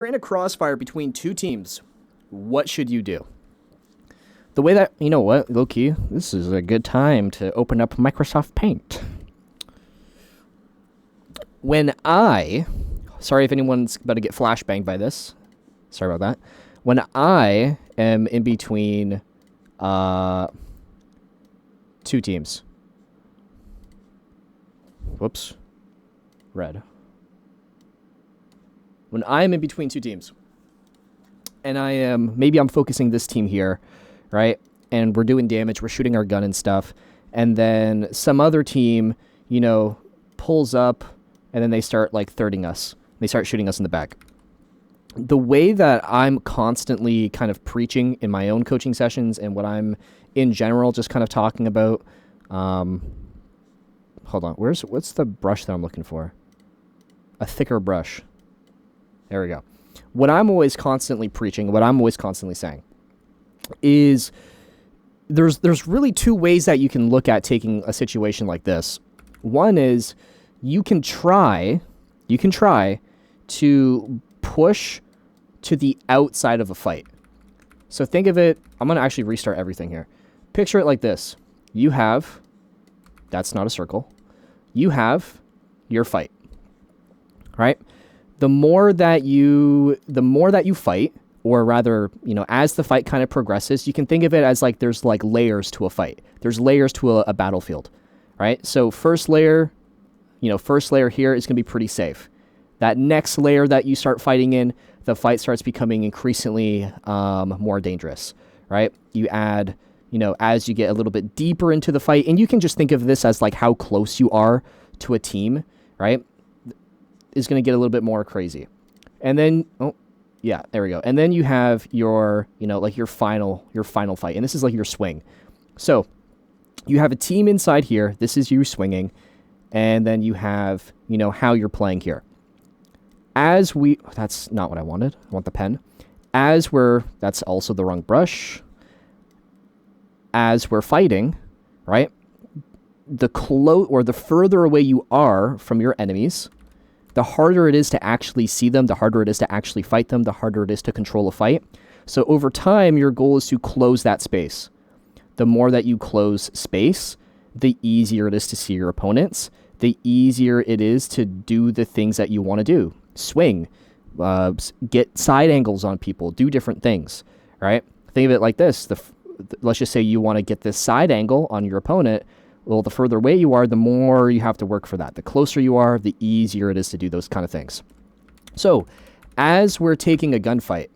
You're in a crossfire between two teams. What should you do? The way that, you know what, low key, this is a good time to open up Microsoft Paint. Sorry if anyone's about to get flashbanged by this. Sorry about that. When I am in between two teams. Whoops. Red. When I'm in between two teams, and maybe I'm focusing this team here, right? And we're doing damage, we're shooting our gun and stuff, and then some other team, pulls up, and then they start thirding us. They start shooting us in the back. The way that I'm constantly kind of preaching in my own coaching sessions and what I'm in general just kind of talking about, hold on, what's the brush that I'm looking for? A thicker brush. There we go. What I'm always constantly preaching, what I'm always constantly saying is there's really two ways that you can look at taking a situation like this. One is you can try to push to the outside of a fight. So think of it, I'm going to actually restart everything here. Picture it like this. That's not a circle. You have your fight, right? The more that you fight, or rather, as the fight kind of progresses, you can think of it as there's layers to a fight. There's layers to a battlefield, right? So first layer here is going to be pretty safe. That next layer that you start fighting in, the fight starts becoming increasingly more dangerous, right? You add, as you get a little bit deeper into the fight, and you can just think of this as how close you are to a team, right? Is going to get a little bit more crazy. And then, there we go. And then you have your, your final fight. And this is your swing. So you have a team inside here. This is you swinging. And then you have, how you're playing here. That's not what I wanted. I want the pen. That's also the wrong brush. As we're fighting, right? The further away you are from your enemies, the harder it is to actually see them, the harder it is to actually fight them, the harder it is to control a fight. So over time, your goal is to close that space. The more that you close space, the easier it is to see your opponents, the easier it is to do the things that you want to do. Swing, get side angles on people, do different things, right? Think of it like this. Let's just say you want to get this side angle on your opponent. Well, the further away you are, the more you have to work for that. The closer you are, the easier it is to do those kind of things. So, as we're taking a gunfight,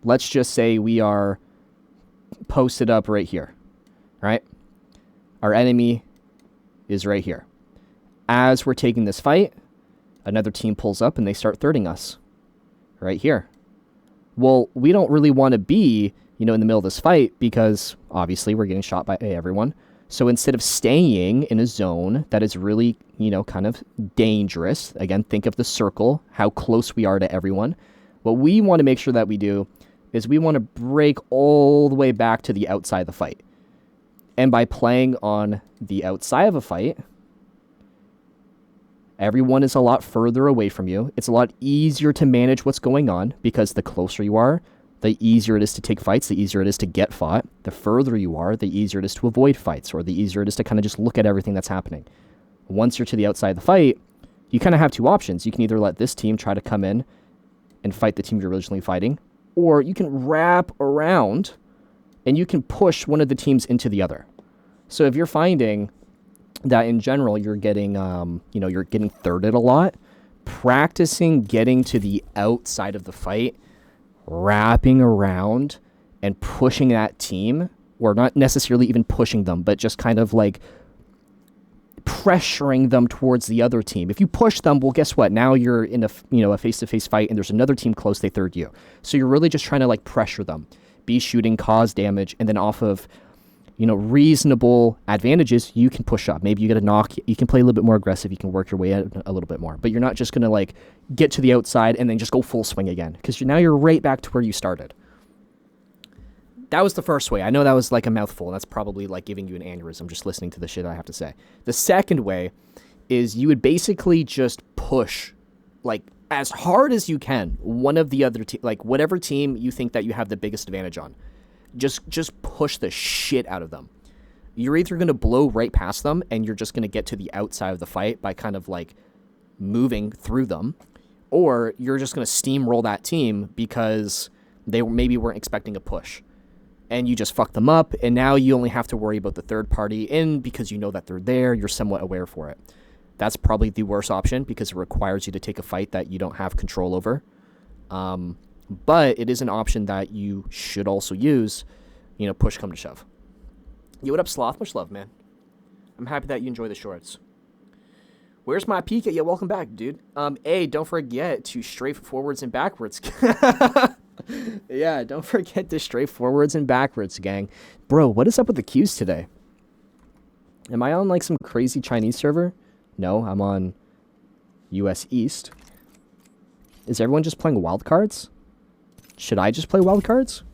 let's just say we are posted up right here, right? Our enemy is right here. As we're taking this fight, another team pulls up and they start thirding us right here. Well, we don't really want to be, in the middle of this fight because obviously we're getting shot by everyone. So instead of staying in a zone that is really, kind of dangerous, again, think of the circle, how close we are to everyone. What we want to make sure that we do is we want to break all the way back to the outside of the fight. And by playing on the outside of a fight, everyone is a lot further away from you. It's a lot easier to manage what's going on because the closer you are, the easier it is to take fights, the easier it is to get fought. The further you are, the easier it is to avoid fights, or the easier it is to kind of just look at everything that's happening. Once you're to the outside of the fight, you kind of have two options. You can either let this team try to come in and fight the team you're originally fighting, or you can wrap around and you can push one of the teams into the other. So if you're finding that in general you're getting, you're getting thirded a lot, practicing getting to the outside of the fight, wrapping around and pushing that team, or not necessarily even pushing them, but just kind of pressuring them towards the other team. If you push them, well, guess what? Now you're in a face-to-face fight and there's another team close, they third you. So you're really just trying to pressure them, be shooting, cause damage, and then off of, reasonable advantages, you can push up. Maybe you get a knock, you can play a little bit more aggressive, you can work your way out a little bit more, but you're not just going to get to the outside and then just go full swing again, because now you're right back to where you started. That was the first way. I know that was a mouthful, and that's probably giving you an aneurysm just listening to the shit I have to say. The second way is you would basically just push as hard as you can, one of the other like whatever team you think that you have the biggest advantage on, just push the shit out of them. You're either going to blow right past them and you're just going to get to the outside of the fight by kind of like moving through them, or you're just going to steamroll that team because they maybe weren't expecting a push and you just fuck them up, and now you only have to worry about the third party in because you know that they're there, you're somewhat aware for it. That's probably the worst option because it requires you to take a fight that you don't have control over. But it is an option that you should also use, you know, push come to shove. Yo, what up, Sloth? Much love, man. I'm happy that you enjoy the shorts. Where's my Pika? Yeah, welcome back, dude. Don't forget to strafe forwards and backwards. Yeah, don't forget to strafe forwards and backwards, gang. Bro, what is up with the queues today? Am I on, like, some crazy Chinese server? No, I'm on US East. Is everyone just playing wild cards? Should I just play wild cards?